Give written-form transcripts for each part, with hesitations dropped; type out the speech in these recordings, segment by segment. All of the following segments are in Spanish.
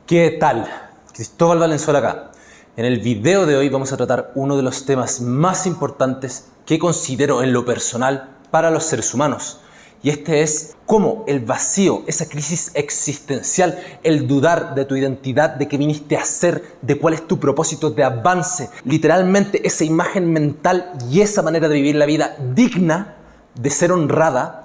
¿Qué tal? Cristóbal Valenzuela acá. En el video de hoy vamos a tratar uno de los temas más importantes que considero en lo personal para los seres humanos. Y este es cómo el vacío, esa crisis existencial, el dudar de tu identidad, de qué viniste a hacer, de cuál es tu propósito de avance, literalmente esa imagen mental y esa manera de vivir la vida digna de ser honrada,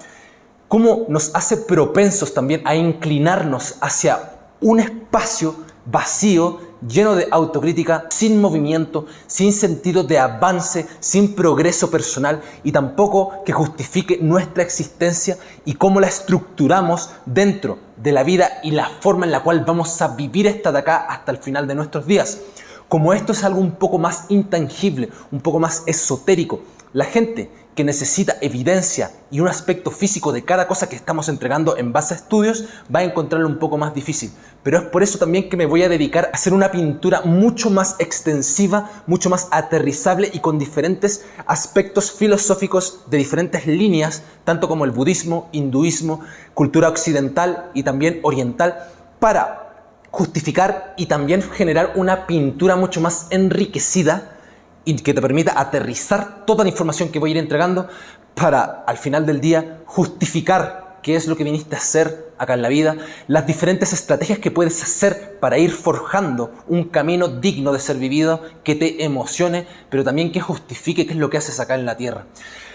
cómo nos hace propensos también a inclinarnos hacia un espacio vacío, lleno de autocrítica, sin movimiento, sin sentido de avance, sin progreso personal y tampoco que justifique nuestra existencia y cómo la estructuramos dentro de la vida y la forma en la cual vamos a vivir esta de acá hasta el final de nuestros días. Como esto es algo un poco más intangible, un poco más esotérico, la gente que necesita evidencia y un aspecto físico de cada cosa que estamos entregando en base a estudios va a encontrarlo un poco más difícil. Pero es por eso también que me voy a dedicar a hacer una pintura mucho más extensiva, mucho más aterrizable y con diferentes aspectos filosóficos de diferentes líneas, tanto como el budismo, hinduismo, cultura occidental y también oriental, para justificar y también generar una pintura mucho más enriquecida y que te permita aterrizar toda la información que voy a ir entregando para, al final del día, justificar qué es lo que viniste a hacer acá en la vida, las diferentes estrategias que puedes hacer para ir forjando un camino digno de ser vivido, que te emocione, pero también que justifique qué es lo que haces acá en la tierra.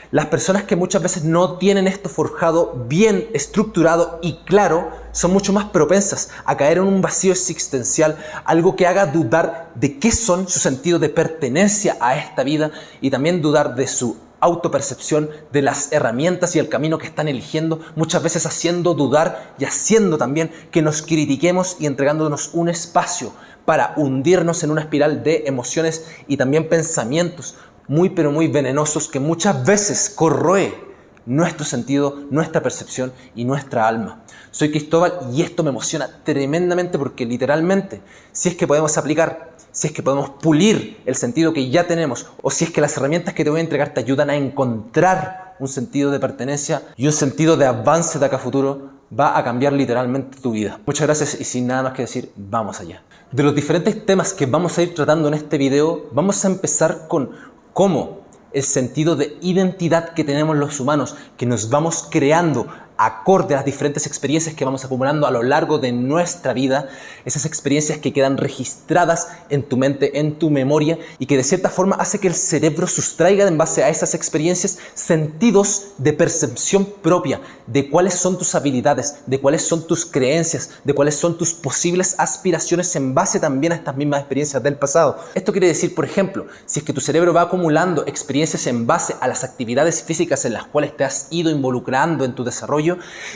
Las personas que muchas veces no tienen esto forjado, bien estructurado y claro, son mucho más propensas a caer en un vacío existencial, algo que haga dudar de qué son, su sentido de pertenencia a esta vida y también dudar de su autopercepción, de las herramientas y el camino que están eligiendo, muchas veces haciendo dudar y haciendo también que nos critiquemos y entregándonos un espacio para hundirnos en una espiral de emociones y también pensamientos muy pero muy venenosos que muchas veces corroe nuestro sentido, nuestra percepción y nuestra alma. Soy Cristóbal y esto me emociona tremendamente porque literalmente, si es que podemos aplicar, si es que podemos pulir el sentido que ya tenemos o si es que las herramientas que te voy a entregar te ayudan a encontrar un sentido de pertenencia y un sentido de avance de acá a futuro, va a cambiar literalmente tu vida. Muchas gracias y sin nada más que decir, vamos allá. De los diferentes temas que vamos a ir tratando en este video, vamos a empezar con cómo el sentido de identidad que tenemos los humanos, que nos vamos creando acorde a las diferentes experiencias que vamos acumulando a lo largo de nuestra vida, esas experiencias que quedan registradas en tu mente, en tu memoria y que de cierta forma hace que el cerebro sustraiga en base a esas experiencias sentidos de percepción propia, de cuáles son tus habilidades, de cuáles son tus creencias, de cuáles son tus posibles aspiraciones en base también a estas mismas experiencias del pasado. Esto quiere decir, por ejemplo, si es que tu cerebro va acumulando experiencias en base a las actividades físicas en las cuales te has ido involucrando en tu desarrollo,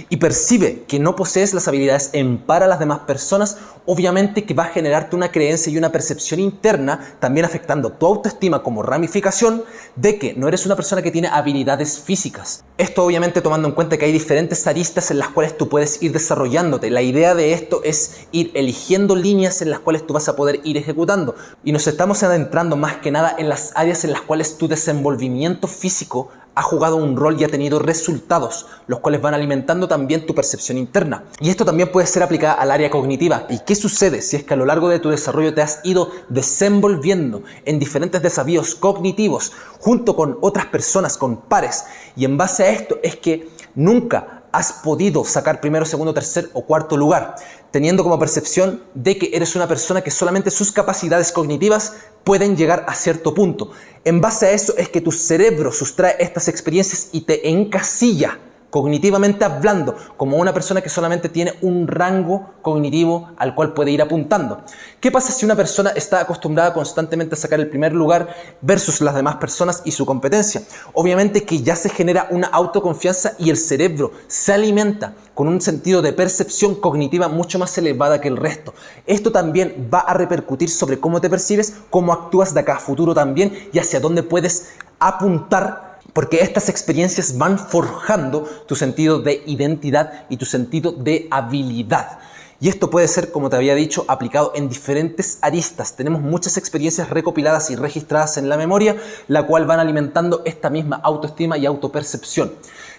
y percibe que no posees las habilidades en par a las demás personas, obviamente que va a generarte una creencia y una percepción interna, también afectando tu autoestima como ramificación de que no eres una persona que tiene habilidades físicas. Esto obviamente tomando en cuenta que hay diferentes aristas en las cuales tú puedes ir desarrollándote. La idea de esto es ir eligiendo líneas en las cuales tú vas a poder ir ejecutando. Y nos estamos adentrando más que nada en las áreas en las cuales tu desenvolvimiento físico ha jugado un rol y ha tenido resultados, los cuales van alimentando también tu percepción interna. Y esto también puede ser aplicado al área cognitiva. ¿Y qué sucede si es que a lo largo de tu desarrollo te has ido desenvolviendo en diferentes desafíos cognitivos junto con otras personas, con pares? Y en base a esto es que nunca has podido sacar primero, segundo, tercer o cuarto lugar, teniendo como percepción de que eres una persona que solamente sus capacidades cognitivas pueden llegar a cierto punto. En base a eso es que tu cerebro sustrae estas experiencias y te encasilla, cognitivamente hablando, como una persona que solamente tiene un rango cognitivo al cual puede ir apuntando. ¿Qué pasa si una persona está acostumbrada constantemente a sacar el primer lugar versus las demás personas y su competencia? Obviamente que ya se genera una autoconfianza y el cerebro se alimenta con un sentido de percepción cognitiva mucho más elevada que el resto. Esto también va a repercutir sobre cómo te percibes, cómo actúas de acá a futuro también y hacia dónde puedes apuntar, porque estas experiencias van forjando tu sentido de identidad y tu sentido de habilidad. Y esto puede ser, como te había dicho, aplicado en diferentes aristas. Tenemos muchas experiencias recopiladas y registradas en la memoria, la cual van alimentando esta misma autoestima y autopercepción.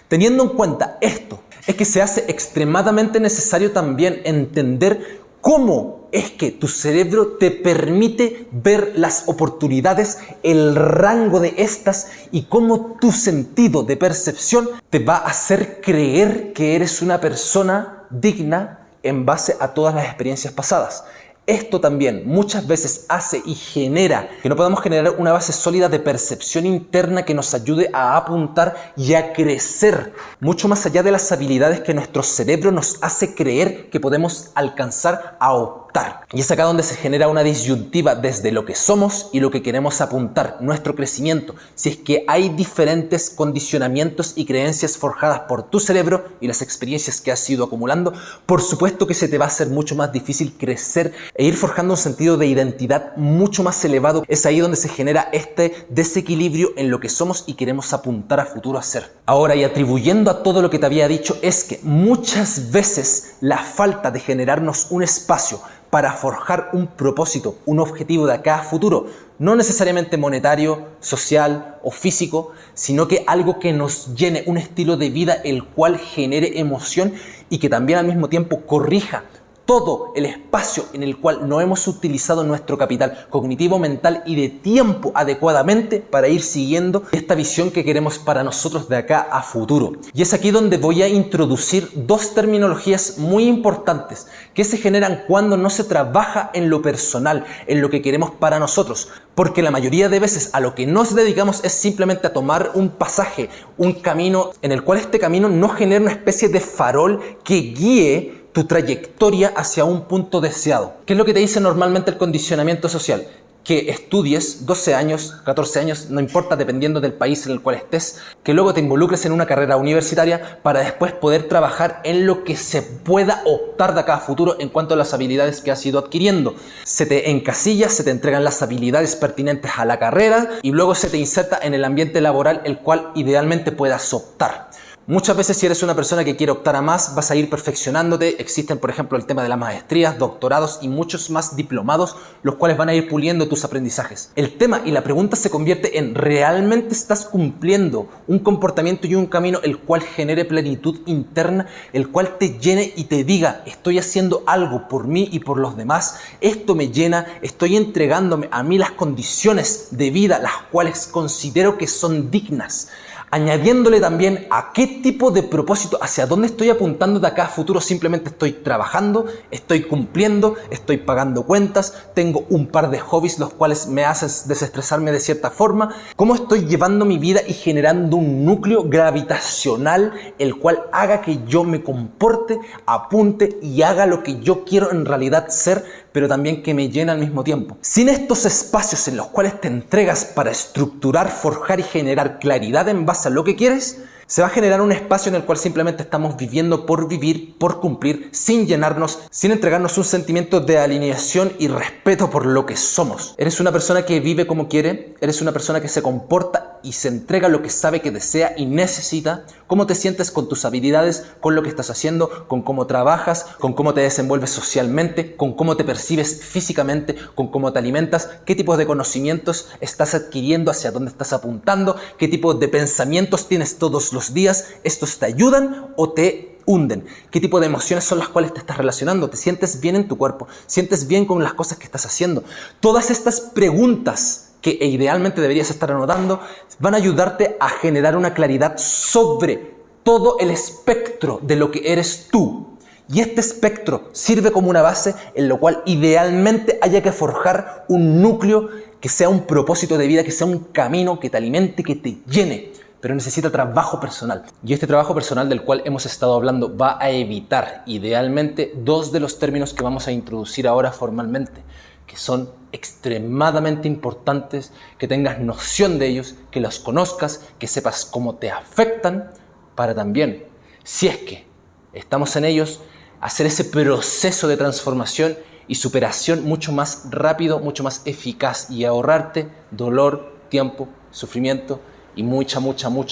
Teniendo en cuenta esto, es que se hace extremadamente necesario también entender cómo es que tu cerebro te permite ver las oportunidades, el rango de estas y cómo tu sentido de percepción te va a hacer creer que eres una persona digna en base a todas las experiencias pasadas. Esto también muchas veces hace y genera que no podamos generar una base sólida de percepción interna que nos ayude a apuntar y a crecer mucho más allá de las habilidades que nuestro cerebro nos hace creer que podemos alcanzar a optar. Y es acá donde se genera una disyuntiva desde lo que somos y lo que queremos apuntar, nuestro crecimiento. Si es que hay diferentes condicionamientos y creencias forjadas por tu cerebro y las experiencias que has ido acumulando, por supuesto que se te va a hacer mucho más difícil crecer e ir forjando un sentido de identidad mucho más elevado. Es ahí donde se genera este desequilibrio en lo que somos y queremos apuntar a futuro a ser. Ahora, y atribuyendo a todo lo que te había dicho, es que muchas veces la falta de generarnos un espacio para forjar un propósito, un objetivo de acá a futuro, no necesariamente monetario, social o físico, sino que algo que nos llene, un estilo de vida el cual genere emoción y que también al mismo tiempo corrija todo el espacio en el cual no hemos utilizado nuestro capital cognitivo, mental y de tiempo adecuadamente para ir siguiendo esta visión que queremos para nosotros de acá a futuro. Y es aquí donde voy a introducir dos terminologías muy importantes que se generan cuando no se trabaja en lo personal, en lo que queremos para nosotros. Porque la mayoría de veces a lo que nos dedicamos es simplemente a tomar un pasaje, un camino en el cual este camino no genera una especie de farol que guíe tu trayectoria hacia un punto deseado. ¿Qué es lo que te dice normalmente el condicionamiento social? Que estudies 12 años, 14 años, no importa, dependiendo del país en el cual estés, que luego te involucres en una carrera universitaria para después poder trabajar en lo que se pueda optar de acá a futuro en cuanto a las habilidades que has ido adquiriendo. Se te encasilla, se te entregan las habilidades pertinentes a la carrera y luego se te inserta en el ambiente laboral el cual idealmente puedas optar. Muchas veces si eres una persona que quiere optar a más, vas a ir perfeccionándote. Existen, por ejemplo, el tema de las maestrías, doctorados y muchos más diplomados, los cuales van a ir puliendo tus aprendizajes. El tema y la pregunta se convierte en ¿realmente estás cumpliendo un comportamiento y un camino el cual genere plenitud interna, el cual te llene y te diga estoy haciendo algo por mí y por los demás? Esto me llena, estoy entregándome a mí las condiciones de vida, las cuales considero que son dignas. Añadiéndole también a qué tipo de propósito, hacia dónde estoy apuntando de acá a futuro. Simplemente estoy trabajando, estoy cumpliendo, estoy pagando cuentas, tengo un par de hobbies los cuales me hacen desestresarme de cierta forma. ¿Cómo estoy llevando mi vida y generando un núcleo gravitacional el cual haga que yo me comporte, apunte y haga lo que yo quiero en realidad ser, pero también que me llena al mismo tiempo? Sin estos espacios en los cuales te entregas para estructurar, forjar y generar claridad en base a lo que quieres, se va a generar un espacio en el cual simplemente estamos viviendo por vivir, por cumplir, sin llenarnos, sin entregarnos un sentimiento de alineación y respeto por lo que somos. Eres una persona que vive como quiere, eres una persona que se comporta y se entrega lo que sabe que desea y necesita. ¿Cómo te sientes con tus habilidades, con lo que estás haciendo, con cómo trabajas, con cómo te desenvuelves socialmente, con cómo te percibes físicamente, con cómo te alimentas? ¿Qué tipos de conocimientos estás adquiriendo, hacia dónde estás apuntando? ¿Qué tipo de pensamientos tienes todos los días? ¿Estos te ayudan o te hunden? ¿Qué tipo de emociones son las cuales te estás relacionando? ¿Te sientes bien en tu cuerpo? ¿Sientes bien con las cosas que estás haciendo? Todas estas preguntas que idealmente deberías estar anotando van a ayudarte a generar una claridad sobre todo el espectro de lo que eres tú. Y este espectro sirve como una base en lo cual idealmente haya que forjar un núcleo que sea un propósito de vida, que sea un camino que te alimente, que te llene. Pero necesita trabajo personal. Y este trabajo personal del cual hemos estado hablando va a evitar idealmente dos de los términos que vamos a introducir ahora formalmente, que son extremadamente importantes, que tengas noción de ellos, que los conozcas, que sepas cómo te afectan, para también, si es que estamos en ellos, hacer ese proceso de transformación y superación mucho más rápido, mucho más eficaz y ahorrarte dolor, tiempo, sufrimiento y mucha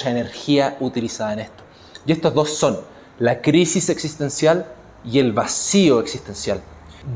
energía utilizada en esto. Y estos dos son la crisis existencial y el vacío existencial.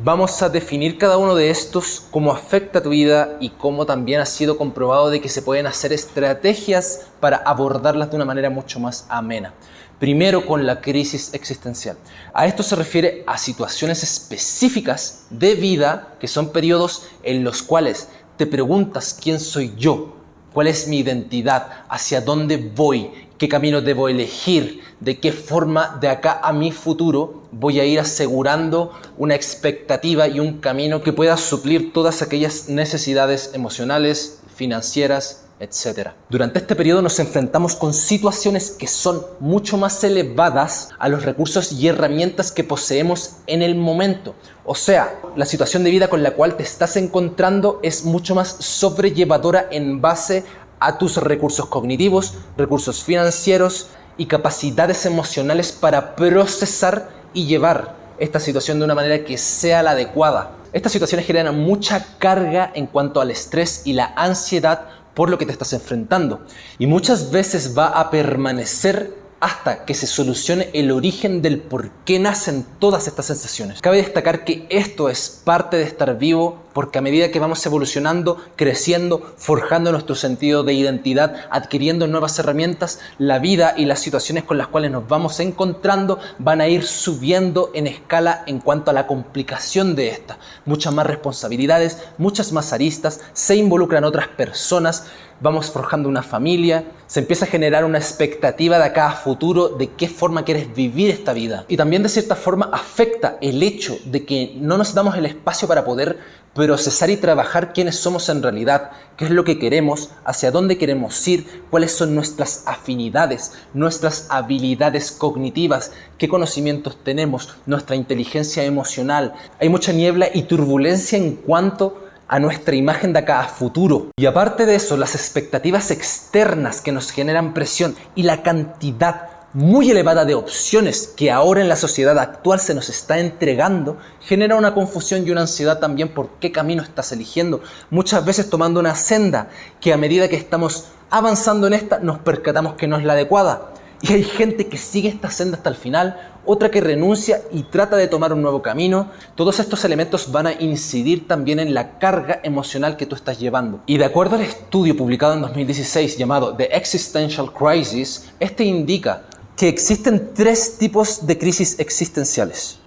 Vamos a definir cada uno de estos, cómo afecta a tu vida y cómo también ha sido comprobado de que se pueden hacer estrategias para abordarlas de una manera mucho más amena. Primero con la crisis existencial. A esto se refiere a situaciones específicas de vida que son periodos en los cuales te preguntas quién soy yo, cuál es mi identidad, hacia dónde voy, qué camino debo elegir, de qué forma de acá a mi futuro voy a ir asegurando una expectativa y un camino que pueda suplir todas aquellas necesidades emocionales, financieras, etc. Durante este periodo nos enfrentamos con situaciones que son mucho más elevadas a los recursos y herramientas que poseemos en el momento. O sea, la situación de vida con la cual te estás encontrando es mucho más sobrellevadora en base a tus recursos cognitivos, recursos financieros y capacidades emocionales para procesar y llevar esta situación de una manera que sea la adecuada. Estas situaciones generan mucha carga en cuanto al estrés y la ansiedad por lo que te estás enfrentando. Y muchas veces va a permanecer hasta que se solucione el origen del por qué nacen todas estas sensaciones. Cabe destacar que esto es parte de estar vivo, porque a medida que vamos evolucionando, creciendo, forjando nuestro sentido de identidad, adquiriendo nuevas herramientas, la vida y las situaciones con las cuales nos vamos encontrando van a ir subiendo en escala en cuanto a la complicación de esta. Muchas más responsabilidades, muchas más aristas, se involucran otras personas, vamos forjando una familia, se empieza a generar una expectativa de acá a futuro de qué forma quieres vivir esta vida. Y también de cierta forma afecta el hecho de que no nos damos el espacio para poder procesar y trabajar quiénes somos en realidad, qué es lo que queremos, hacia dónde queremos ir, cuáles son nuestras afinidades, nuestras habilidades cognitivas, qué conocimientos tenemos, nuestra inteligencia emocional. Hay mucha niebla y turbulencia en cuanto a nuestra imagen de acá a futuro. Y aparte de eso, las expectativas externas que nos generan presión y la cantidad muy elevada de opciones que ahora en la sociedad actual se nos está entregando, genera una confusión y una ansiedad también por qué camino estás eligiendo, muchas veces tomando una senda que a medida que estamos avanzando en esta nos percatamos que no es la adecuada. Y hay gente que sigue esta senda hasta el final, otra que renuncia y trata de tomar un nuevo camino. Todos estos elementos van a incidir también en la carga emocional que tú estás llevando. Y de acuerdo al estudio publicado en 2016 llamado The Existential Crisis, este indica que existen 3 tipos de crisis existenciales: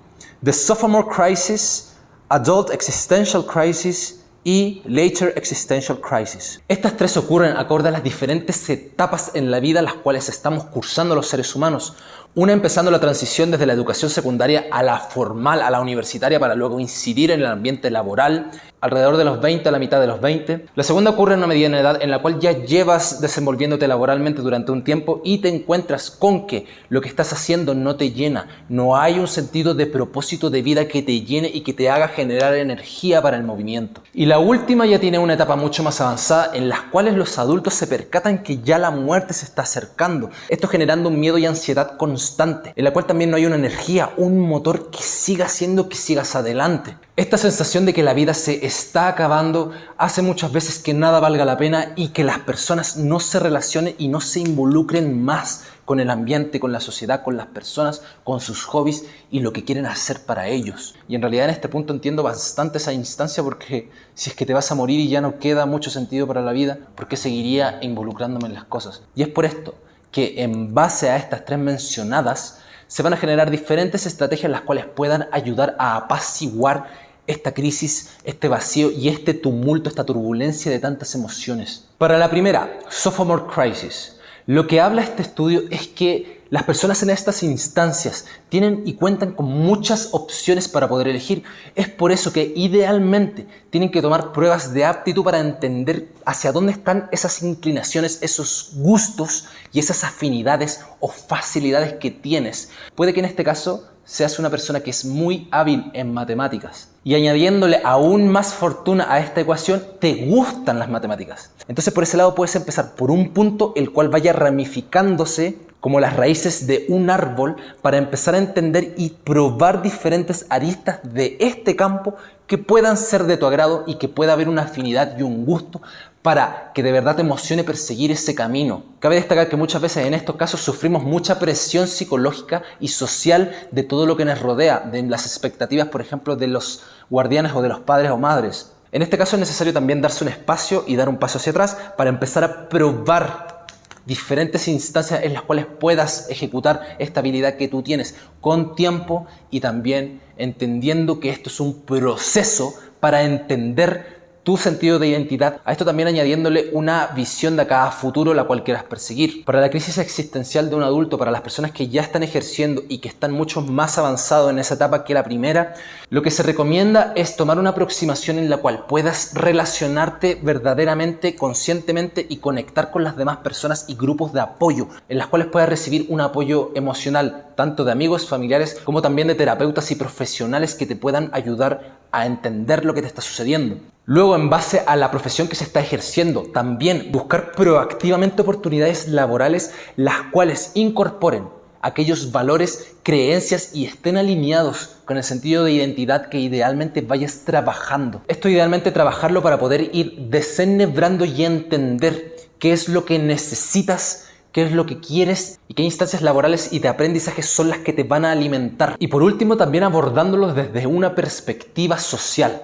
The Sophomore Crisis, Adult Existential Crisis y Later Existential Crisis. Estas 3 ocurren acorde a las diferentes etapas en la vida en las cuales estamos cursando los seres humanos. Una empezando la transición desde la educación secundaria a la formal, a la universitaria, para luego incidir en el ambiente laboral, alrededor de los 20 a la mitad de los 20. La segunda ocurre en una mediana edad en la cual ya llevas desenvolviéndote laboralmente durante un tiempo y te encuentras con que lo que estás haciendo no te llena. No hay un sentido de propósito de vida que te llene y que te haga generar energía para el movimiento. Y la última ya tiene una etapa mucho más avanzada en las cuales los adultos se percatan que ya la muerte se está acercando. Esto generando un miedo y ansiedad constante, en la cual también no hay una energía, un motor que siga haciendo que sigas adelante. Esta sensación de que la vida se está acabando hace muchas veces que nada valga la pena y que las personas no se relacionen y no se involucren más con el ambiente, con la sociedad, con las personas, con sus hobbies y lo que quieren hacer para ellos. Y en realidad en este punto entiendo bastante esa instancia, porque si es que te vas a morir y ya no queda mucho sentido para la vida, ¿por qué seguiría involucrándome en las cosas? Y es por esto que en base a estas 3 mencionadas se van a generar diferentes estrategias las cuales puedan ayudar a apaciguar esta crisis, este vacío y este tumulto, esta turbulencia de tantas emociones. Para la primera, Sophomore Crisis, lo que habla este estudio es que las personas en estas instancias tienen y cuentan con muchas opciones para poder elegir. Es por eso que idealmente tienen que tomar pruebas de aptitud para entender hacia dónde están esas inclinaciones, esos gustos y esas afinidades o facilidades que tienes. Puede que en este caso seas una persona que es muy hábil en matemáticas y añadiéndole aún más fortuna a esta ecuación, te gustan las matemáticas. Entonces por ese lado puedes empezar por un punto el cual vaya ramificándose como las raíces de un árbol para empezar a entender y probar diferentes aristas de este campo que puedan ser de tu agrado y que pueda haber una afinidad y un gusto para que de verdad te emocione perseguir ese camino. Cabe destacar que muchas veces en estos casos sufrimos mucha presión psicológica y social de todo lo que nos rodea, de las expectativas, por ejemplo, de los guardianes o de los padres o madres. En este caso es necesario también darse un espacio y dar un paso hacia atrás para empezar a probar diferentes instancias en las cuales puedas ejecutar esta habilidad que tú tienes con tiempo y también entendiendo que esto es un proceso para entender tu sentido de identidad. A esto también añadiéndole una visión de acá a futuro la cual quieras perseguir. Para la crisis existencial de un adulto, para las personas que ya están ejerciendo y que están mucho más avanzados en esa etapa que la primera, lo que se recomienda es tomar una aproximación en la cual puedas relacionarte verdaderamente, conscientemente y conectar con las demás personas y grupos de apoyo, en las cuales puedas recibir un apoyo emocional, tanto de amigos, familiares, como también de terapeutas y profesionales que te puedan ayudar a entender lo que te está sucediendo. Luego, en base a la profesión que se está ejerciendo, también buscar proactivamente oportunidades laborales las cuales incorporen aquellos valores, creencias y estén alineados con el sentido de identidad que idealmente vayas trabajando. Esto idealmente trabajarlo para poder ir desenhebrando y entender qué es lo que necesitas, qué es lo que quieres y qué instancias laborales y de aprendizaje son las que te van a alimentar. Y por último, también abordándolo desde una perspectiva social.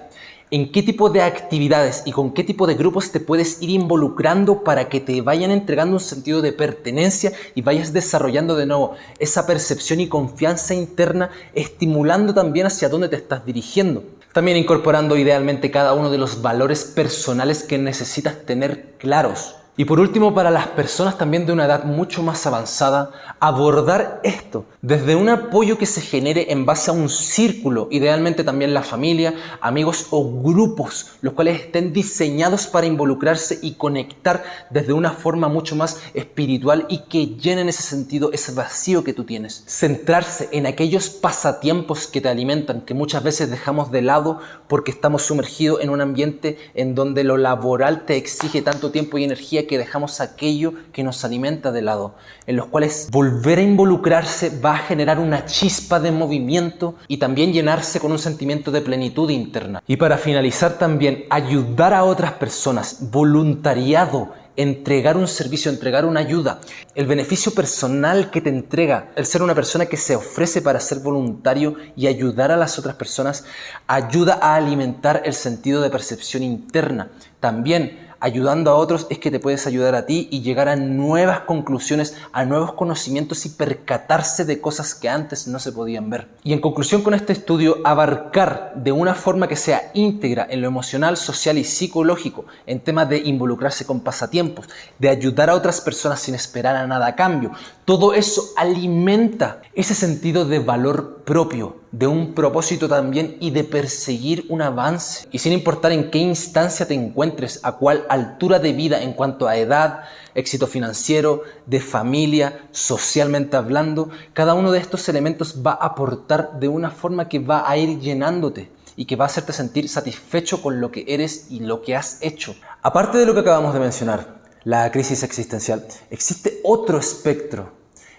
¿En qué tipo de actividades y con qué tipo de grupos te puedes ir involucrando para que te vayan entregando un sentido de pertenencia y vayas desarrollando de nuevo esa percepción y confianza interna, estimulando también hacia dónde te estás dirigiendo? También incorporando idealmente cada uno de los valores personales que necesitas tener claros. Y por último, para las personas también de una edad mucho más avanzada, abordar esto desde un apoyo que se genere en base a un círculo, idealmente también la familia, amigos o grupos, los cuales estén diseñados para involucrarse y conectar desde una forma mucho más espiritual y que llenen ese sentido, ese vacío que tú tienes. Centrarse en aquellos pasatiempos que te alimentan, que muchas veces dejamos de lado porque estamos sumergidos en un ambiente en donde lo laboral te exige tanto tiempo y energía que dejamos aquello que nos alimenta de lado, en los cuales volver a involucrarse va a generar una chispa de movimiento y también llenarse con un sentimiento de plenitud interna. Y para finalizar también, ayudar a otras personas, voluntariado, entregar un servicio, entregar una ayuda, el beneficio personal que te entrega el ser una persona que se ofrece para ser voluntario y ayudar a las otras personas, ayuda a alimentar el sentido de percepción interna. También ayudando a otros es que te puedes ayudar a ti y llegar a nuevas conclusiones, a nuevos conocimientos y percatarse de cosas que antes no se podían ver. Y en conclusión con este estudio, abarcar de una forma que sea íntegra en lo emocional, social y psicológico, en temas de involucrarse con pasatiempos, de ayudar a otras personas sin esperar a nada a cambio. Todo eso alimenta ese sentido de valor propio, de un propósito también y de perseguir un avance. Y sin importar en qué instancia te encuentres, a cuál altura de vida en cuanto a edad, éxito financiero, de familia, socialmente hablando, cada uno de estos elementos va a aportar de una forma que va a ir llenándote y que va a hacerte sentir satisfecho con lo que eres y lo que has hecho. Aparte de lo que acabamos de mencionar, la crisis existencial, existe otro espectro,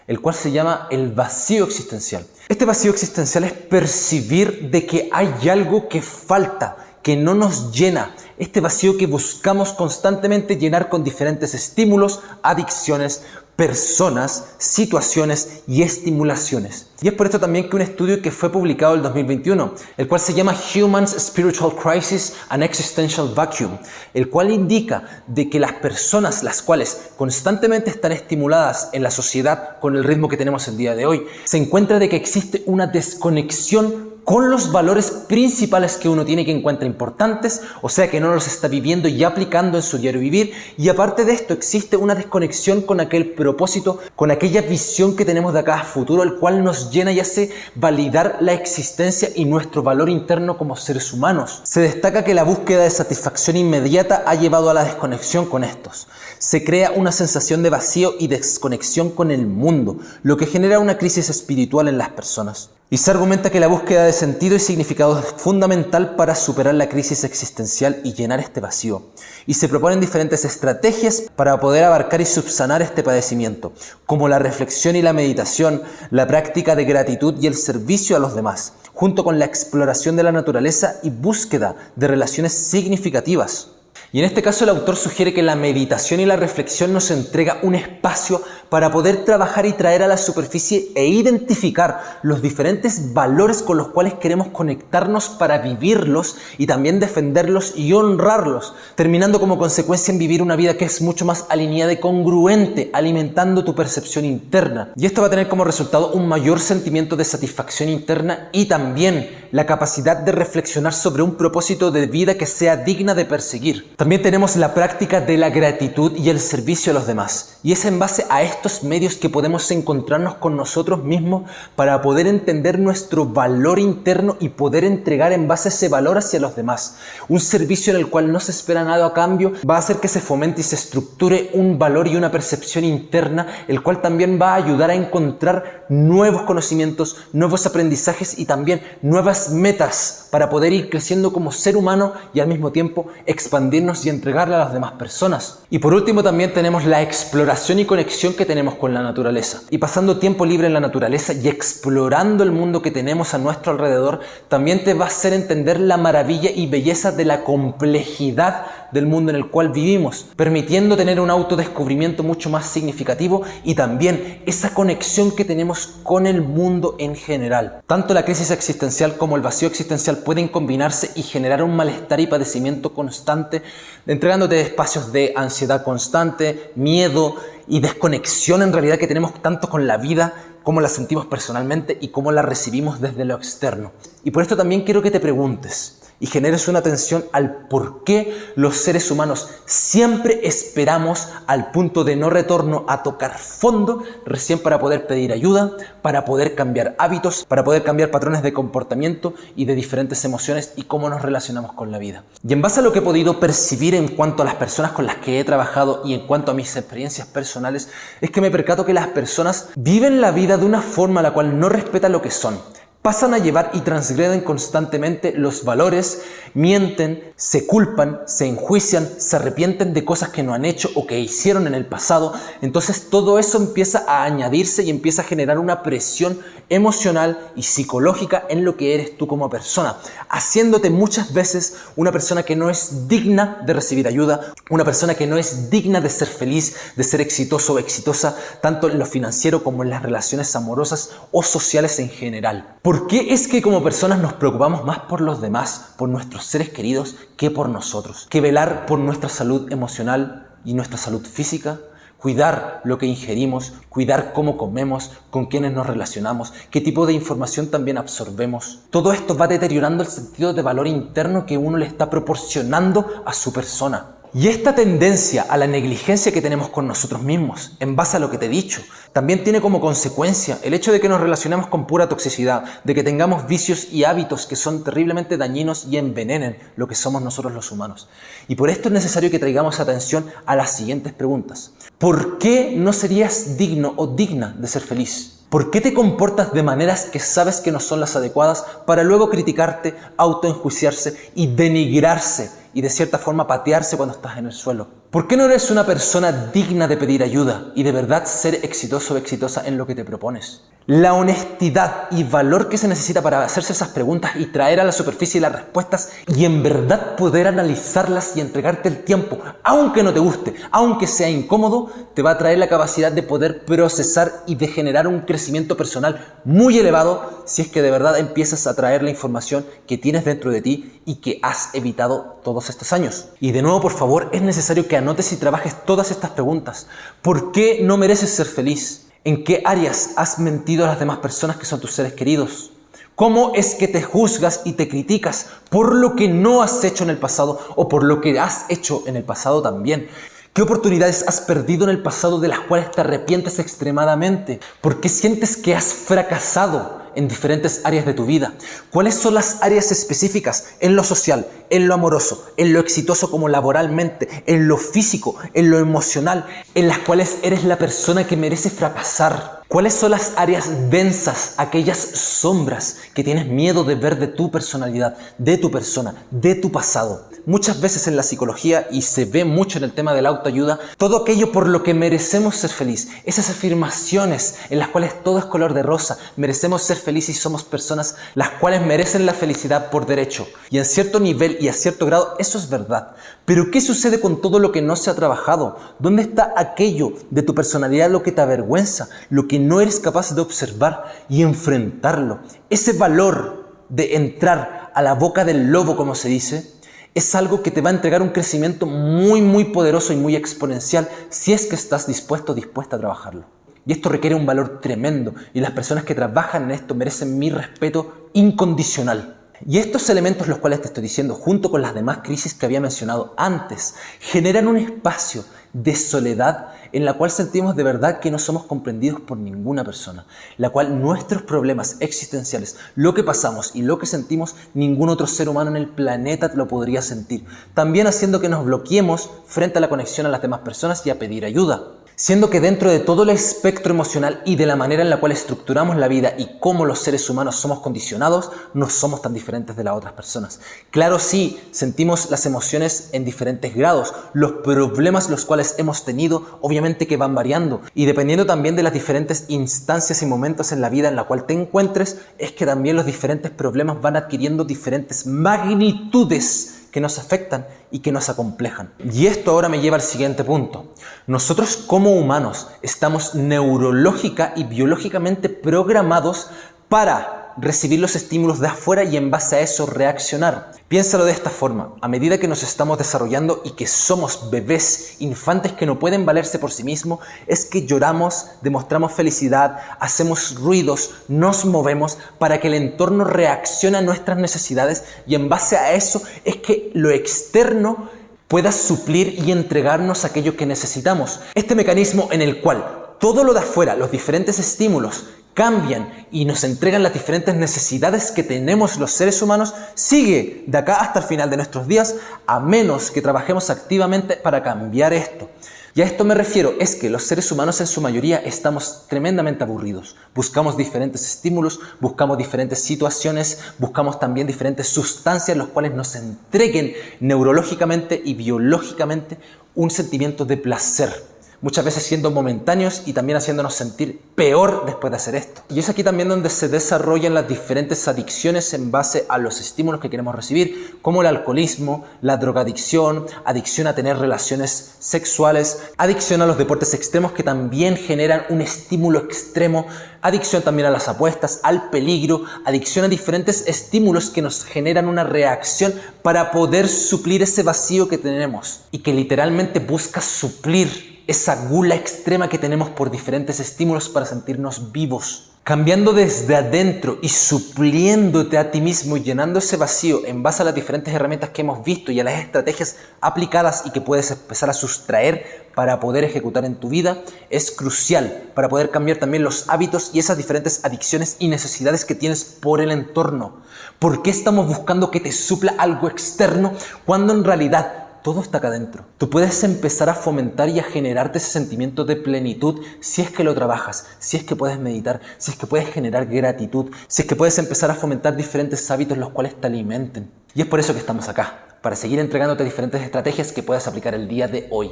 el cual se llama el vacío existencial. Este vacío existencial es percibir de que hay algo que falta, que no nos llena. Este vacío que buscamos constantemente llenar con diferentes estímulos, adicciones, personas, situaciones y estimulaciones. Y es por esto también que un estudio que fue publicado en el 2021, el cual se llama Human Spiritual Crisis and Existential Vacuum, el cual indica de que las personas las cuales constantemente están estimuladas en la sociedad con el ritmo que tenemos el día de hoy, se encuentra de que existe una desconexión con los valores principales que uno tiene que encuentra importantes, o sea que no los está viviendo y aplicando en su diario vivir, y aparte de esto existe una desconexión con aquel propósito, con aquella visión que tenemos de acá a futuro, el cual nos llena y hace validar la existencia y nuestro valor interno como seres humanos. Se destaca que la búsqueda de satisfacción inmediata ha llevado a la desconexión con estos. Se crea una sensación de vacío y desconexión con el mundo, lo que genera una crisis espiritual en las personas. Y se argumenta que la búsqueda de sentido y significado es fundamental para superar la crisis existencial y llenar este vacío. Y se proponen diferentes estrategias para poder abarcar y subsanar este padecimiento, como la reflexión y la meditación, la práctica de gratitud y el servicio a los demás, junto con la exploración de la naturaleza y búsqueda de relaciones significativas. Y en este caso el autor sugiere que la meditación y la reflexión nos entrega un espacio para poder trabajar y traer a la superficie e identificar los diferentes valores con los cuales queremos conectarnos para vivirlos y también defenderlos y honrarlos, terminando como consecuencia en vivir una vida que es mucho más alineada y congruente, alimentando tu percepción interna. Y esto va a tener como resultado un mayor sentimiento de satisfacción interna y también la capacidad de reflexionar sobre un propósito de vida que sea digna de perseguir. También tenemos la práctica de la gratitud y el servicio a los demás. Y es en base a estos medios que podemos encontrarnos con nosotros mismos para poder entender nuestro valor interno y poder entregar en base a ese valor hacia los demás. Un servicio en el cual no se espera nada a cambio va a hacer que se fomente y se estructure un valor y una percepción interna, el cual también va a ayudar a encontrar nuevos conocimientos, nuevos aprendizajes y también nuevas metas para poder ir creciendo como ser humano y al mismo tiempo expandirnos y entregarle a las demás personas. Y por último también tenemos la exploración y conexión que tenemos con la naturaleza. Y pasando tiempo libre en la naturaleza y explorando el mundo que tenemos a nuestro alrededor, también te va a hacer entender la maravilla y belleza de la complejidad del mundo en el cual vivimos, permitiendo tener un autodescubrimiento mucho más significativo y también esa conexión que tenemos con el mundo en general. Tanto la crisis existencial como el vacío existencial pueden combinarse y generar un malestar y padecimiento constante, entregándote espacios de ansiedad constante, miedo y desconexión en realidad que tenemos tanto con la vida, cómo la sentimos personalmente y cómo la recibimos desde lo externo. Y por esto también quiero que te preguntes y generes una atención al por qué los seres humanos siempre esperamos al punto de no retorno a tocar fondo recién para poder pedir ayuda, para poder cambiar hábitos, para poder cambiar patrones de comportamiento y de diferentes emociones y cómo nos relacionamos con la vida. Y en base a lo que he podido percibir en cuanto a las personas con las que he trabajado y en cuanto a mis experiencias personales, es que me percato que las personas viven la vida de una forma a la cual no respetan lo que son. Pasan a llevar y transgreden constantemente los valores, mienten, se culpan, se enjuician, se arrepienten de cosas que no han hecho o que hicieron en el pasado. Entonces todo eso empieza a añadirse y empieza a generar una presión emocional y psicológica en lo que eres tú como persona, haciéndote muchas veces una persona que no es digna de recibir ayuda, una persona que no es digna de ser feliz, de ser exitoso o exitosa, tanto en lo financiero como en las relaciones amorosas o sociales en general. ¿Por qué es que como personas nos preocupamos más por los demás, por nuestros seres queridos, que por nosotros? Que velar por nuestra salud emocional y nuestra salud física, cuidar lo que ingerimos, cuidar cómo comemos, con quiénes nos relacionamos, qué tipo de información también absorbemos. Todo esto va deteriorando el sentido de valor interno que uno le está proporcionando a su persona. Y esta tendencia a la negligencia que tenemos con nosotros mismos, en base a lo que te he dicho, también tiene como consecuencia el hecho de que nos relacionemos con pura toxicidad, de que tengamos vicios y hábitos que son terriblemente dañinos y envenenen lo que somos nosotros los humanos. Y por esto es necesario que traigamos atención a las siguientes preguntas. ¿Por qué no serías digno o digna de ser feliz? ¿Por qué te comportas de maneras que sabes que no son las adecuadas para luego criticarte, autoenjuiciarse y denigrarse y de cierta forma patearse cuando estás en el suelo? ¿Por qué no eres una persona digna de pedir ayuda y de verdad ser exitoso o exitosa en lo que te propones? La honestidad y valor que se necesita para hacerse esas preguntas y traer a la superficie las respuestas y en verdad poder analizarlas y entregarte el tiempo, aunque no te guste, aunque sea incómodo, te va a traer la capacidad de poder procesar y de generar un crecimiento personal muy elevado si es que de verdad empiezas a traer la información que tienes dentro de ti y que has evitado todos estos años. Y de nuevo, por favor, es necesario que anotes y trabajes todas estas preguntas. ¿Por qué no mereces ser feliz? ¿En qué áreas has mentido a las demás personas que son tus seres queridos? ¿Cómo es que te juzgas y te criticas por lo que no has hecho en el pasado o por lo que has hecho en el pasado también? ¿Qué oportunidades has perdido en el pasado de las cuales te arrepientes extremadamente? ¿Por qué sientes que has fracasado en diferentes áreas de tu vida? ¿Cuáles son las áreas específicas en lo social, en lo amoroso, en lo exitoso como laboralmente, en lo físico, en lo emocional, en las cuales eres la persona que merece fracasar? ¿Cuáles son las áreas densas, aquellas sombras que tienes miedo de ver de tu personalidad, de tu persona, de tu pasado? Muchas veces en la psicología, y se ve mucho en el tema de la autoayuda, todo aquello por lo que merecemos ser feliz, esas afirmaciones en las cuales todo es color de rosa, merecemos ser felices y somos personas las cuales merecen la felicidad por derecho. Y en cierto nivel y a cierto grado eso es verdad. Pero ¿qué sucede con todo lo que no se ha trabajado? ¿Dónde está aquello de tu personalidad, lo que te avergüenza, lo que no eres capaz de observar y enfrentarlo? Ese valor de entrar a la boca del lobo, como se dice, es algo que te va a entregar un crecimiento muy poderoso y muy exponencial si es que estás dispuesto o dispuesta a trabajarlo. Y esto requiere un valor tremendo y las personas que trabajan en esto merecen mi respeto incondicional. Y estos elementos los cuales te estoy diciendo, junto con las demás crisis que había mencionado antes, generan un espacio de soledad en la cual sentimos de verdad que no somos comprendidos por ninguna persona, la cual nuestros problemas existenciales, lo que pasamos y lo que sentimos, ningún otro ser humano en el planeta lo podría sentir, también haciendo que nos bloqueemos frente a la conexión a las demás personas y a pedir ayuda. Siendo que dentro de todo el espectro emocional y de la manera en la cual estructuramos la vida y cómo los seres humanos somos condicionados, no somos tan diferentes de las otras personas. Claro, sí, sentimos las emociones en diferentes grados. Los problemas los cuales hemos tenido, obviamente que van variando. Y dependiendo también de las diferentes instancias y momentos en la vida en la cual te encuentres, es que también los diferentes problemas van adquiriendo diferentes magnitudes que nos afectan y que nos acomplejan. Y esto ahora me lleva al siguiente punto. Nosotros como humanos estamos neurológica y biológicamente programados para recibir los estímulos de afuera y en base a eso reaccionar. Piénsalo de esta forma, a medida que nos estamos desarrollando y que somos bebés, infantes que no pueden valerse por sí mismos, es que lloramos, demostramos felicidad, hacemos ruidos, nos movemos para que el entorno reaccione a nuestras necesidades y en base a eso es que lo externo pueda suplir y entregarnos aquello que necesitamos. Este mecanismo en el cual todo lo de afuera, los diferentes estímulos, cambian y nos entregan las diferentes necesidades que tenemos los seres humanos, sigue de acá hasta el final de nuestros días, a menos que trabajemos activamente para cambiar esto. Y a esto me refiero, es que los seres humanos en su mayoría estamos tremendamente aburridos. Buscamos diferentes estímulos, buscamos diferentes situaciones, buscamos también diferentes sustancias los cuales nos entreguen neurológicamente y biológicamente un sentimiento de placer. Muchas veces siendo momentáneos y también haciéndonos sentir peor después de hacer esto. Y es aquí también donde se desarrollan las diferentes adicciones en base a los estímulos que queremos recibir, como el alcoholismo, la drogadicción, adicción a tener relaciones sexuales, adicción a los deportes extremos que también generan un estímulo extremo, adicción también a las apuestas, al peligro, adicción a diferentes estímulos que nos generan una reacción para poder suplir ese vacío que tenemos y que literalmente busca suplir esa gula extrema que tenemos por diferentes estímulos para sentirnos vivos. Cambiando desde adentro y supliéndote a ti mismo y llenando ese vacío en base a las diferentes herramientas que hemos visto y a las estrategias aplicadas y que puedes empezar a sustraer para poder ejecutar en tu vida, es crucial para poder cambiar también los hábitos y esas diferentes adicciones y necesidades que tienes por el entorno. ¿Por qué estamos buscando que te supla algo externo cuando en realidad todo está acá adentro? Tú puedes empezar a fomentar y a generarte ese sentimiento de plenitud si es que lo trabajas, si es que puedes meditar, si es que puedes generar gratitud, si es que puedes empezar a fomentar diferentes hábitos los cuales te alimenten. Y es por eso que estamos acá, para seguir entregándote diferentes estrategias que puedas aplicar el día de hoy.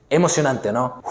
Emocionante, ¿no?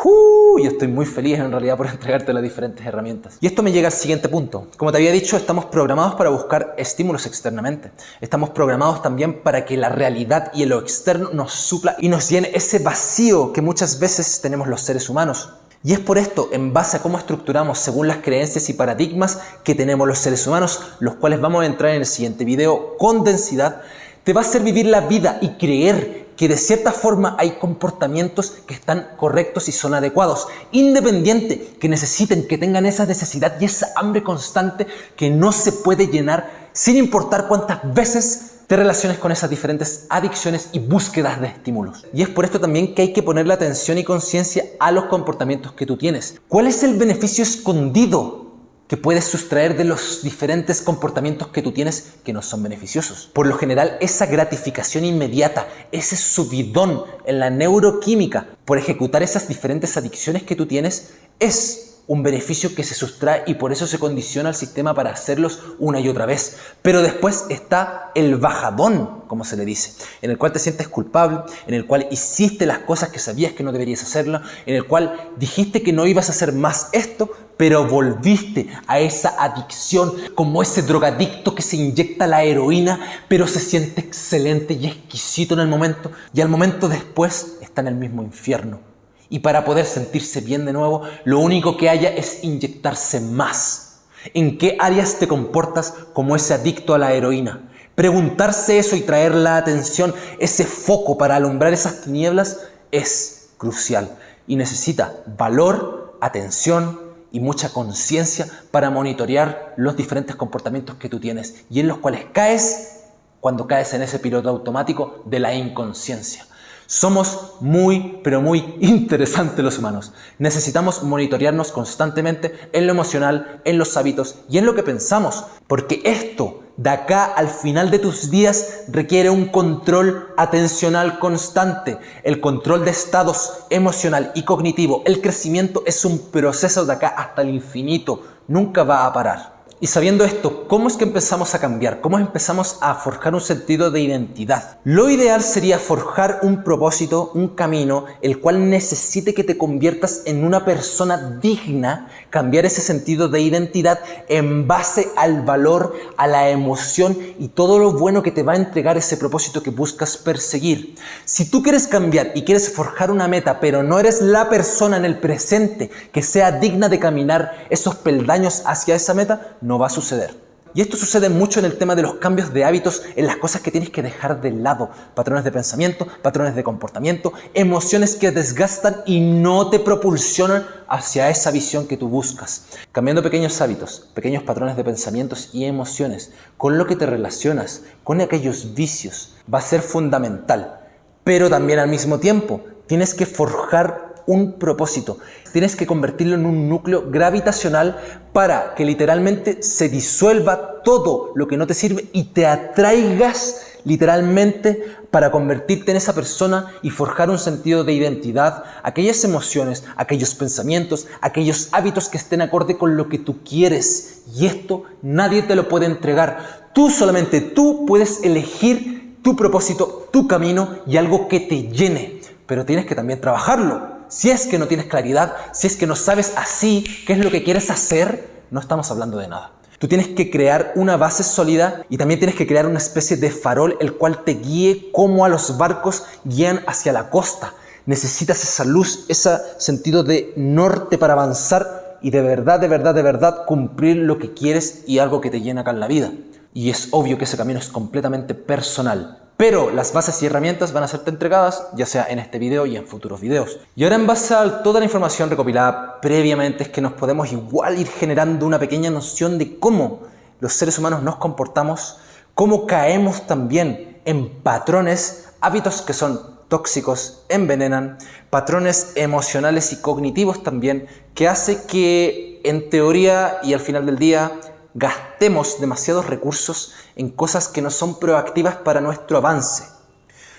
Yo estoy muy feliz en realidad por entregarte las diferentes herramientas. Y esto me llega al siguiente punto. Como te había dicho, estamos programados para buscar estímulos externamente. Estamos programados también para que la realidad y lo externo nos supla y nos llene ese vacío que muchas veces tenemos los seres humanos. Y es por esto, en base a cómo estructuramos según las creencias y paradigmas que tenemos los seres humanos, los cuales vamos a entrar en el siguiente video con densidad, te va a hacer vivir la vida y creer que de cierta forma hay comportamientos que están correctos y son adecuados, independiente que necesiten, que tengan esa necesidad y esa hambre constante que no se puede llenar sin importar cuántas veces te relaciones con esas diferentes adicciones y búsquedas de estímulos. Y es por esto también que hay que ponerle atención y conciencia a los comportamientos que tú tienes. ¿Cuál es el beneficio escondido que puedes sustraer de los diferentes comportamientos que tú tienes que no son beneficiosos? Por lo general, esa gratificación inmediata, ese subidón en la neuroquímica por ejecutar esas diferentes adicciones que tú tienes es un beneficio que se sustrae y por eso se condiciona al sistema para hacerlos una y otra vez. Pero después está el bajadón, como se le dice, en el cual te sientes culpable, en el cual hiciste las cosas que sabías que no deberías hacerlas, en el cual dijiste que no ibas a hacer más esto, pero volviste a esa adicción, como ese drogadicto que se inyecta la heroína, pero se siente excelente y exquisito en el momento, y al momento después está en el mismo infierno. Y para poder sentirse bien de nuevo, lo único que haya es inyectarse más. ¿En qué áreas te comportas como ese adicto a la heroína? Preguntarse eso y traer la atención, ese foco para alumbrar esas tinieblas, es crucial. Y necesita valor, atención y mucha conciencia para monitorear los diferentes comportamientos que tú tienes y en los cuales caes cuando caes en ese piloto automático de la inconsciencia. Somos muy, pero muy interesantes los humanos. Necesitamos monitorearnos constantemente en lo emocional, en los hábitos y en lo que pensamos, porque esto de acá al final de tus días requiere un control atencional constante. El control de estados emocional y cognitivo. El crecimiento es un proceso de acá hasta el infinito. Nunca va a parar. Y sabiendo esto, ¿cómo es que empezamos a cambiar? ¿Cómo empezamos a forjar un sentido de identidad? Lo ideal sería forjar un propósito, un camino, el cual necesite que te conviertas en una persona digna, cambiar ese sentido de identidad en base al valor, a la emoción y todo lo bueno que te va a entregar ese propósito que buscas perseguir. Si tú quieres cambiar y quieres forjar una meta, pero no eres la persona en el presente que sea digna de caminar esos peldaños hacia esa meta, no va a suceder. Y esto sucede mucho en el tema de los cambios de hábitos, en las cosas que tienes que dejar de lado. Patrones de pensamiento, patrones de comportamiento, emociones que desgastan y no te propulsionan hacia esa visión que tú buscas. Cambiando pequeños hábitos, pequeños patrones de pensamientos y emociones, con lo que te relacionas, con aquellos vicios, va a ser fundamental. Pero también al mismo tiempo, tienes que forjar un propósito. Tienes que convertirlo en un núcleo gravitacional para que literalmente se disuelva todo lo que no te sirve y te atraigas literalmente para convertirte en esa persona y forjar un sentido de identidad, aquellas emociones, aquellos pensamientos, aquellos hábitos que estén acorde con lo que tú quieres. Y esto nadie te lo puede entregar. Solamente tú puedes elegir tu propósito, tu camino y algo que te llene. Pero tienes que también trabajarlo. Si es que no tienes claridad, si es que no sabes así qué es lo que quieres hacer, no estamos hablando de nada. Tú tienes que crear una base sólida y también tienes que crear una especie de farol el cual te guíe como a los barcos guían hacia la costa. Necesitas esa luz, ese sentido de norte para avanzar y de verdad cumplir lo que quieres y algo que te llena acá en la vida. Y es obvio que ese camino es completamente personal. Pero las bases y herramientas van a serte entregadas, ya sea en este video y en futuros videos. Y ahora en base a toda la información recopilada previamente es que nos podemos igual ir generando una pequeña noción de cómo los seres humanos nos comportamos, cómo caemos también en patrones, hábitos que son tóxicos, envenenan, patrones emocionales y cognitivos también, que hace que en teoría y al final del día gastemos demasiados recursos en cosas que no son proactivas para nuestro avance.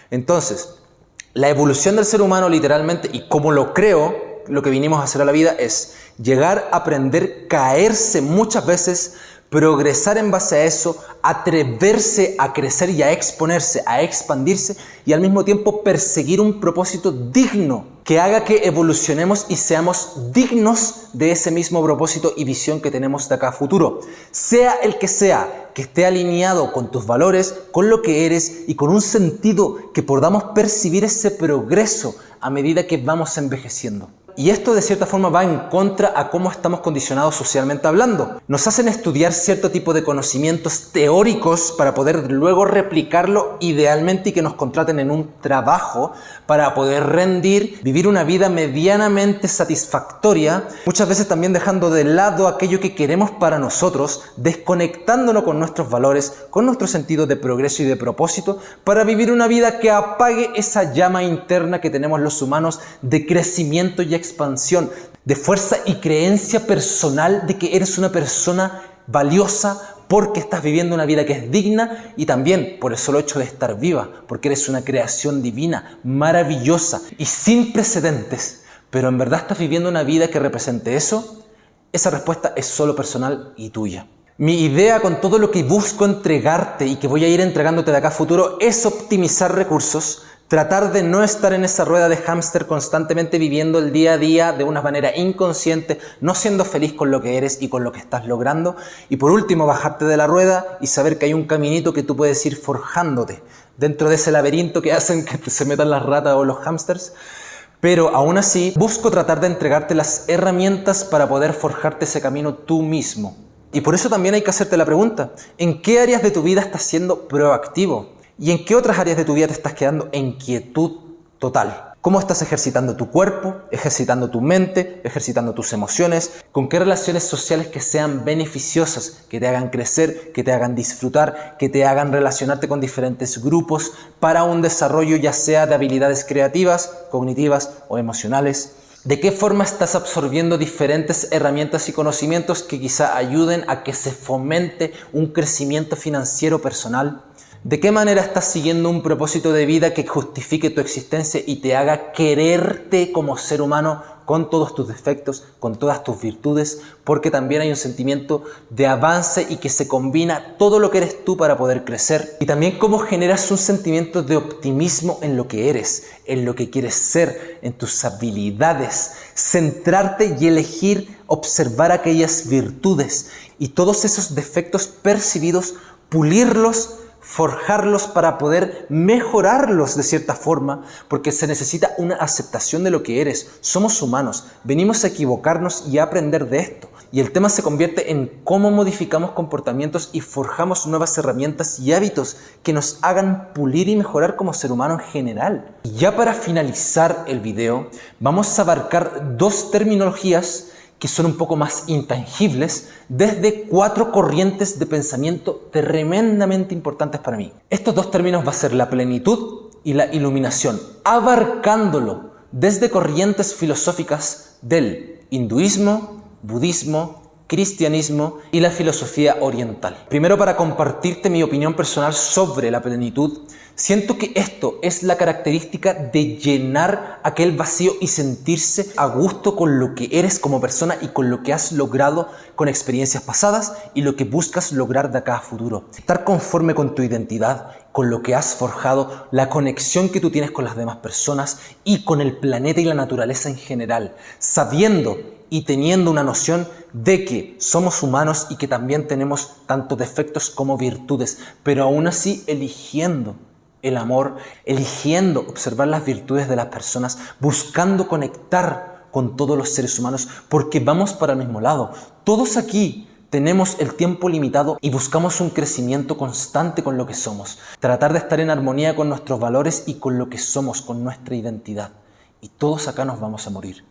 Entonces, la evolución del ser humano literalmente, y como lo creo, lo que vinimos a hacer a la vida es llegar a aprender, caerse muchas veces, progresar en base a eso, atreverse a crecer y a exponerse, a expandirse y al mismo tiempo perseguir un propósito digno que haga que evolucionemos y seamos dignos de ese mismo propósito y visión que tenemos de acá a futuro. Sea el que sea, que esté alineado con tus valores, con lo que eres y con un sentido que podamos percibir ese progreso a medida que vamos envejeciendo. Y esto de cierta forma va en contra a cómo estamos condicionados socialmente hablando. Nos hacen estudiar cierto tipo de conocimientos teóricos para poder luego replicarlo idealmente y que nos contraten en un trabajo para poder rendir, vivir una vida medianamente satisfactoria, muchas veces también dejando de lado aquello que queremos para nosotros, desconectándonos con nuestros valores, con nuestro sentido de progreso y de propósito, para vivir una vida que apague esa llama interna que tenemos los humanos de crecimiento y expansión, de fuerza y creencia personal de que eres una persona valiosa porque estás viviendo una vida que es digna y también por el solo hecho de estar viva, porque eres una creación divina, maravillosa y sin precedentes. Pero en verdad estás viviendo una vida que represente eso. Esa respuesta es solo personal y tuya. Mi idea con todo lo que busco entregarte y que voy a ir entregándote de acá a futuro es optimizar recursos, tratar de no estar en esa rueda de hámster constantemente viviendo el día a día de una manera inconsciente, no siendo feliz con lo que eres y con lo que estás logrando. Y por último, bajarte de la rueda y saber que hay un caminito que tú puedes ir forjándote dentro de ese laberinto que hacen que se metan las ratas o los hámsters. Pero aún así, busco tratar de entregarte las herramientas para poder forjarte ese camino tú mismo. Y por eso también hay que hacerte la pregunta, ¿en qué áreas de tu vida estás siendo proactivo? ¿Y en qué otras áreas de tu vida te estás quedando en quietud total? ¿Cómo estás ejercitando tu cuerpo, ejercitando tu mente, ejercitando tus emociones? ¿Con qué relaciones sociales que sean beneficiosas, que te hagan crecer, que te hagan disfrutar, que te hagan relacionarte con diferentes grupos para un desarrollo ya sea de habilidades creativas, cognitivas o emocionales? ¿De qué forma estás absorbiendo diferentes herramientas y conocimientos que quizá ayuden a que se fomente un crecimiento financiero personal? ¿De qué manera estás siguiendo un propósito de vida que justifique tu existencia y te haga quererte como ser humano con todos tus defectos, con todas tus virtudes? Porque también hay un sentimiento de avance y que se combina todo lo que eres tú para poder crecer. Y también cómo generas un sentimiento de optimismo en lo que eres, en lo que quieres ser, en tus habilidades. Centrarte y elegir observar aquellas virtudes y todos esos defectos percibidos, pulirlos, forjarlos para poder mejorarlos de cierta forma, porque se necesita una aceptación de lo que eres. Somos humanos, venimos a equivocarnos y a aprender de esto. Y el tema se convierte en cómo modificamos comportamientos y forjamos nuevas herramientas y hábitos que nos hagan pulir y mejorar como ser humano en general. Y ya para finalizar el video, vamos a abarcar dos terminologías que son un poco más intangibles, desde 4 corrientes de pensamiento tremendamente importantes para mí. Estos dos términos va a ser la plenitud y la iluminación, abarcándolo desde corrientes filosóficas del hinduismo, budismo, cristianismo y la filosofía oriental. Primero, para compartirte mi opinión personal sobre la plenitud, siento que esto es la característica de llenar aquel vacío y sentirse a gusto con lo que eres como persona y con lo que has logrado con experiencias pasadas y lo que buscas lograr de acá a futuro. Estar conforme con tu identidad, con lo que has forjado, la conexión que tú tienes con las demás personas y con el planeta y la naturaleza en general, sabiendo y teniendo una noción de que somos humanos y que también tenemos tanto defectos como virtudes, pero aún así eligiendo el amor, eligiendo observar las virtudes de las personas, buscando conectar con todos los seres humanos, porque vamos para el mismo lado. Todos aquí tenemos el tiempo limitado y buscamos un crecimiento constante con lo que somos. Tratar de estar en armonía con nuestros valores y con lo que somos, con nuestra identidad. Y todos acá nos vamos a morir.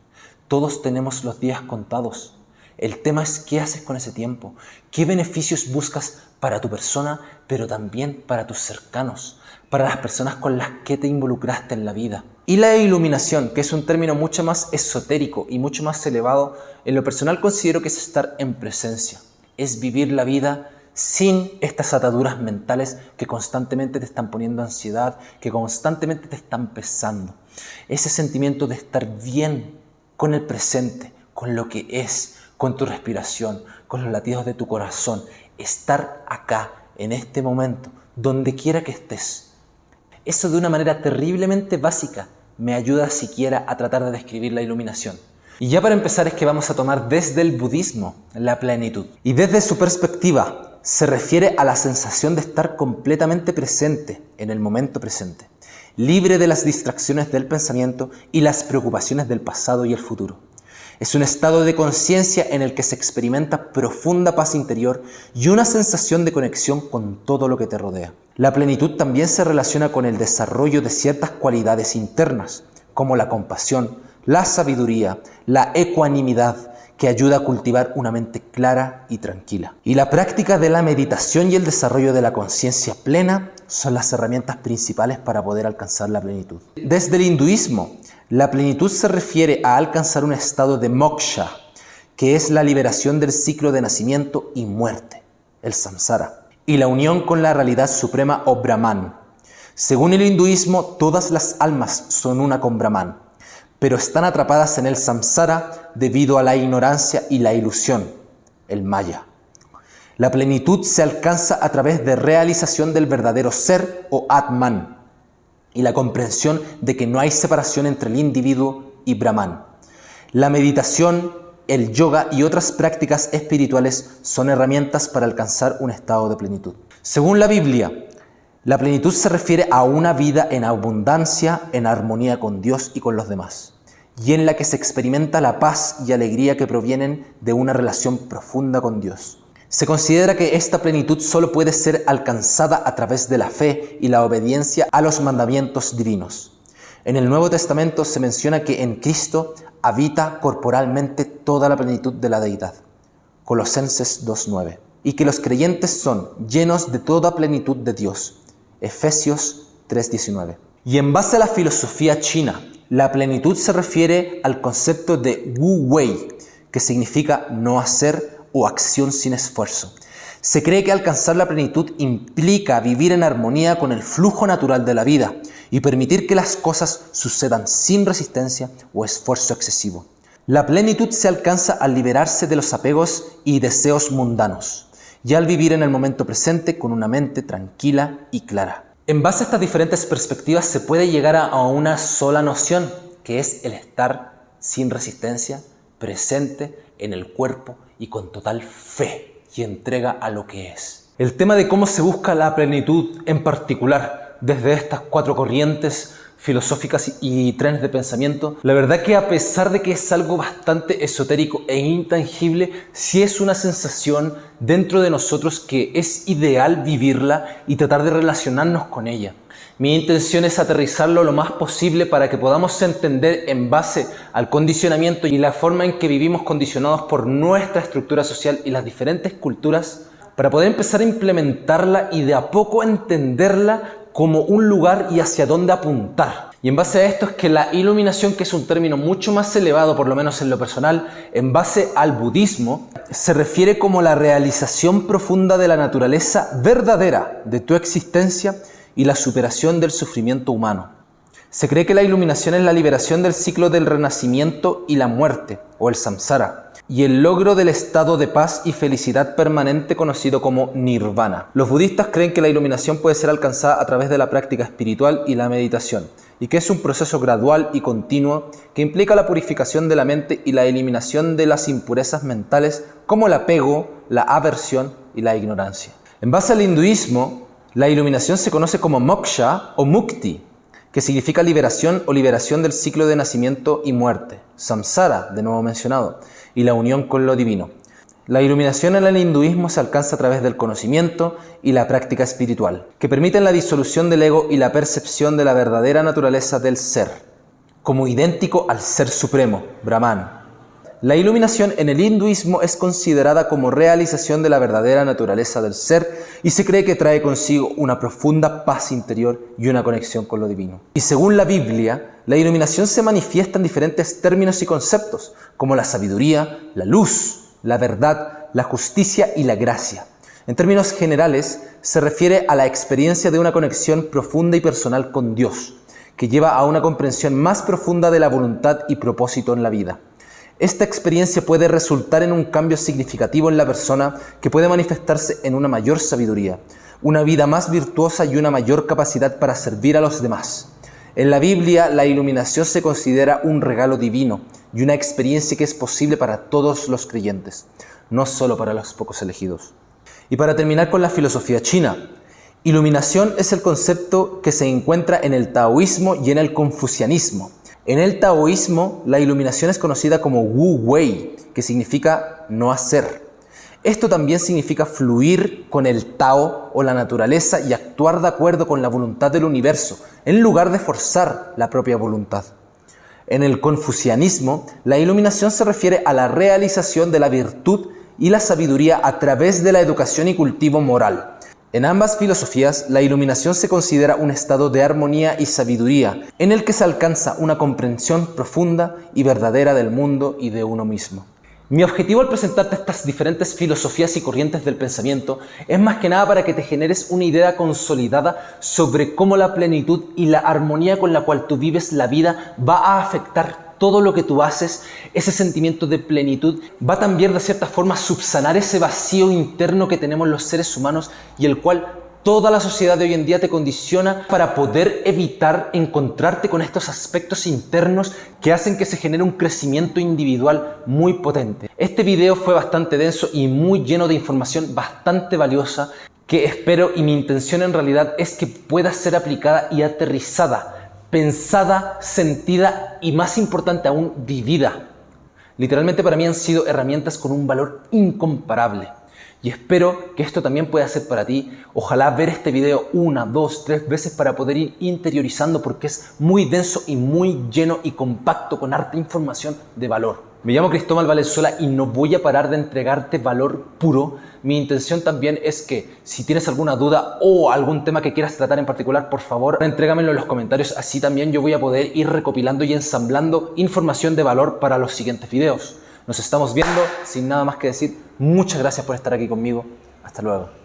Todos tenemos los días contados. El tema es qué haces con ese tiempo, qué beneficios buscas para tu persona, pero también para tus cercanos, para las personas con las que te involucraste en la vida. Y la iluminación, que es un término mucho más esotérico y mucho más elevado, en lo personal considero que es estar en presencia, es vivir la vida sin estas ataduras mentales que constantemente te están poniendo ansiedad, que constantemente te están pesando. Ese sentimiento de estar bien con el presente, con lo que es, con tu respiración, con los latidos de tu corazón, estar acá, en este momento, donde quiera que estés. Eso de una manera terriblemente básica me ayuda siquiera a tratar de describir la iluminación. Y ya para empezar es que vamos a tomar desde el budismo la plenitud. Y desde su perspectiva se refiere a la sensación de estar completamente presente en el momento presente, libre de las distracciones del pensamiento y las preocupaciones del pasado y el futuro. Es un estado de conciencia en el que se experimenta profunda paz interior y una sensación de conexión con todo lo que te rodea. La plenitud también se relaciona con el desarrollo de ciertas cualidades internas, como la compasión, la sabiduría, la ecuanimidad, que ayuda a cultivar una mente clara y tranquila. Y la práctica de la meditación y el desarrollo de la conciencia plena son las herramientas principales para poder alcanzar la plenitud. Desde el hinduismo, la plenitud se refiere a alcanzar un estado de moksha, que es la liberación del ciclo de nacimiento y muerte, el samsara, y la unión con la realidad suprema o Brahman. Según el hinduismo, todas las almas son una con Brahman, pero están atrapadas en el samsara debido a la ignorancia y la ilusión, el maya. La plenitud se alcanza a través de realización del verdadero ser o Atman y la comprensión de que no hay separación entre el individuo y Brahman. La meditación, el yoga y otras prácticas espirituales son herramientas para alcanzar un estado de plenitud. Según la Biblia, la plenitud se refiere a una vida en abundancia, en armonía con Dios y con los demás, y en la que se experimenta la paz y alegría que provienen de una relación profunda con Dios. Se considera que esta plenitud solo puede ser alcanzada a través de la fe y la obediencia a los mandamientos divinos. En el Nuevo Testamento se menciona que en Cristo habita corporalmente toda la plenitud de la deidad, Colosenses 2:9, y que los creyentes son llenos de toda plenitud de Dios, Efesios 3:19. Y en base a la filosofía china, la plenitud se refiere al concepto de Wu Wei, que significa no hacer o acción sin esfuerzo. Se cree que alcanzar la plenitud implica vivir en armonía con el flujo natural de la vida y permitir que las cosas sucedan sin resistencia o esfuerzo excesivo. La plenitud se alcanza al liberarse de los apegos y deseos mundanos y al vivir en el momento presente con una mente tranquila y clara. En base a estas diferentes perspectivas se puede llegar a una sola noción, que es el estar sin resistencia, presente en el cuerpo y con total fe y entrega a lo que es. El tema de cómo se busca la plenitud en particular desde estas 4 corrientes filosóficas y trenes de pensamiento, la verdad que a pesar de que es algo bastante esotérico e intangible, sí es una sensación dentro de nosotros que es ideal vivirla y tratar de relacionarnos con ella. Mi intención es aterrizarlo lo más posible para que podamos entender en base al condicionamiento y la forma en que vivimos condicionados por nuestra estructura social y las diferentes culturas, para poder empezar a implementarla y de a poco entenderla como un lugar y hacia dónde apuntar. Y en base a esto es que la iluminación, que es un término mucho más elevado, por lo menos en lo personal, en base al budismo, se refiere como la realización profunda de la naturaleza verdadera de tu existencia y la superación del sufrimiento humano. Se cree que la iluminación es la liberación del ciclo del renacimiento y la muerte, o el samsara, y el logro del estado de paz y felicidad permanente conocido como nirvana. Los budistas creen que la iluminación puede ser alcanzada a través de la práctica espiritual y la meditación, y que es un proceso gradual y continuo que implica la purificación de la mente y la eliminación de las impurezas mentales como el apego, la aversión y la ignorancia. En base al hinduismo, la iluminación se conoce como moksha o mukti, que significa liberación o liberación del ciclo de nacimiento y muerte, samsara, de nuevo mencionado, y la unión con lo divino. La iluminación en el hinduismo se alcanza a través del conocimiento y la práctica espiritual, que permiten la disolución del ego y la percepción de la verdadera naturaleza del ser, como idéntico al ser supremo, Brahman. La iluminación en el hinduismo es considerada como realización de la verdadera naturaleza del ser y se cree que trae consigo una profunda paz interior y una conexión con lo divino. Y según la Biblia, la iluminación se manifiesta en diferentes términos y conceptos, como la sabiduría, la luz, la verdad, la justicia y la gracia. En términos generales, se refiere a la experiencia de una conexión profunda y personal con Dios, que lleva a una comprensión más profunda de la voluntad y propósito en la vida. Esta experiencia puede resultar en un cambio significativo en la persona que puede manifestarse en una mayor sabiduría, una vida más virtuosa y una mayor capacidad para servir a los demás. En la Biblia, la iluminación se considera un regalo divino y una experiencia que es posible para todos los creyentes, no solo para los pocos elegidos. Y para terminar con la filosofía china, iluminación es el concepto que se encuentra en el taoísmo y en el confucianismo. En el taoísmo, la iluminación es conocida como Wu Wei, que significa no hacer. Esto también significa fluir con el Tao o la naturaleza y actuar de acuerdo con la voluntad del universo, en lugar de forzar la propia voluntad. En el confucianismo, la iluminación se refiere a la realización de la virtud y la sabiduría a través de la educación y cultivo moral. En ambas filosofías, la iluminación se considera un estado de armonía y sabiduría, en el que se alcanza una comprensión profunda y verdadera del mundo y de uno mismo. Mi objetivo al presentarte estas diferentes filosofías y corrientes del pensamiento es más que nada para que te generes una idea consolidada sobre cómo la plenitud y la armonía con la cual tú vives la vida va a afectar todo lo que tú haces, ese sentimiento de plenitud, va también de cierta forma a subsanar ese vacío interno que tenemos los seres humanos y el cual toda la sociedad de hoy en día te condiciona para poder evitar encontrarte con estos aspectos internos que hacen que se genere un crecimiento individual muy potente. Este video fue bastante denso y muy lleno de información bastante valiosa que espero, y mi intención en realidad es que pueda ser aplicada y aterrizada, pensada, sentida y, más importante aún, vivida. Literalmente para mí han sido herramientas con un valor incomparable. Y espero que esto también pueda ser para ti. Ojalá ver este video 1, 2, 3 veces para poder ir interiorizando, porque es muy denso y muy lleno y compacto con harta información de valor. Me llamo Cristóbal Valenzuela y no voy a parar de entregarte valor puro. Mi intención también es que si tienes alguna duda o algún tema que quieras tratar en particular, por favor, entrégamelo en los comentarios. Así también yo voy a poder ir recopilando y ensamblando información de valor para los siguientes videos. Nos estamos viendo, sin nada más que decir. Muchas gracias por estar aquí conmigo. Hasta luego.